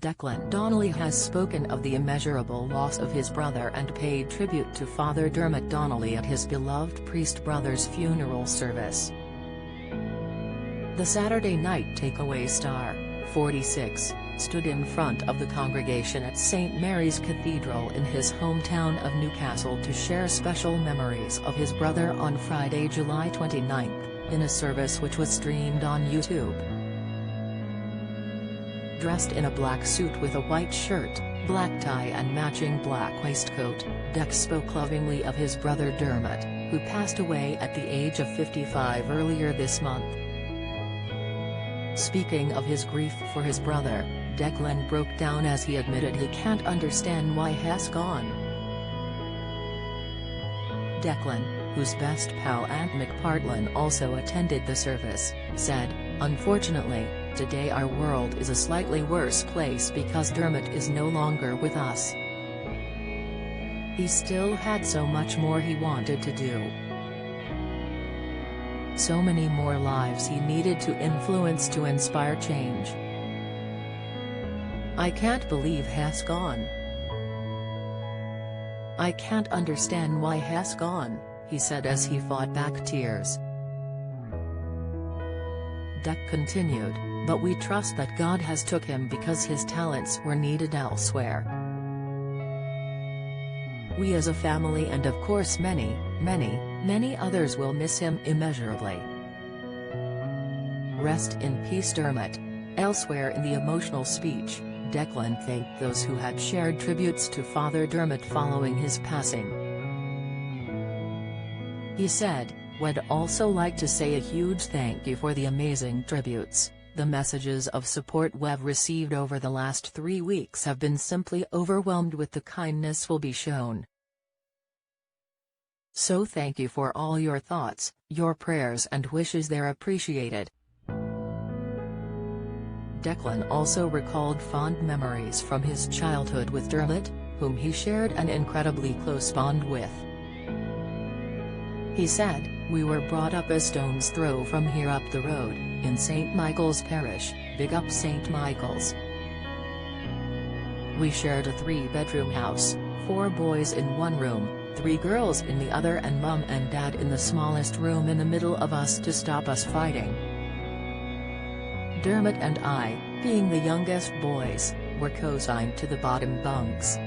Declan Donnelly has spoken of the immeasurable loss of his brother and paid tribute to Father Dermott Donnelly at his beloved priest brother's funeral service. The Saturday night takeaway star, 46, stood in front of the congregation at St. Mary's Cathedral in his hometown of Newcastle to share special memories of his brother on Friday, July 29, in a service which was streamed on YouTube. Dressed in a black suit with a white shirt, black tie and matching black waistcoat, Dec spoke lovingly of his brother Dermott, who passed away at the age of 55 earlier this month. Speaking of his grief for his brother, Declan broke down as he admitted he can't understand why he's gone. Declan, whose best pal Aunt McPartlin also attended the service, said, "Unfortunately, today our world is a slightly worse place because Dermott is no longer with us. He still had so much more he wanted to do. So many more lives he needed to influence to inspire change. I can't believe he's gone. I can't understand why he's gone," he said as he fought back tears. Dec continued, "But we trust that God has took him because his talents were needed elsewhere. We as a family and of course many, many, many others will miss him immeasurably. Rest in peace Dermott." Elsewhere in the emotional speech, Declan thanked those who had shared tributes to Father Dermott following his passing. He said, "We'd also like to say a huge thank you for the amazing tributes. The messages of support we've received over the last 3 weeks have been simply overwhelmed with the kindness will be shown. So thank you for all your thoughts, your prayers and wishes, they're appreciated." Declan also recalled fond memories from his childhood with Dermott, whom he shared an incredibly close bond with. He said, "We were brought up a stone's throw from here up the road, in St. Michael's Parish, big up St. Michael's. We shared a 3-bedroom house, 4 boys in one room, 3 girls in the other and Mum and Dad in the smallest room in the middle of us to stop us fighting. Dermott and I, being the youngest boys, were co-signed to the bottom bunks.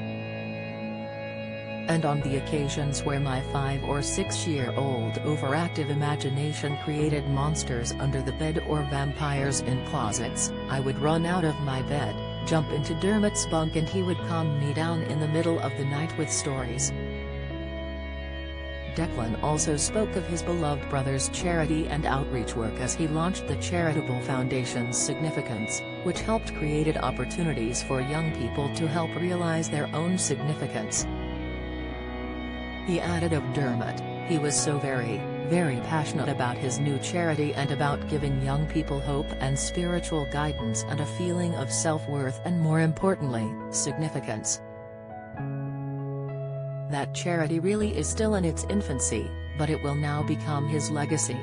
And on the occasions where my 5- or 6-year-old overactive imagination created monsters under the bed or vampires in closets, I would run out of my bed, jump into Dermott's bunk and he would calm me down in the middle of the night with stories." Declan also spoke of his beloved brother's charity and outreach work as he launched the charitable foundation's Significance, which helped create opportunities for young people to help realize their own significance. He added of Dermott, "He was so very, very passionate about his new charity and about giving young people hope and spiritual guidance and a feeling of self-worth and more importantly, significance. That charity really is still in its infancy, but it will now become his legacy."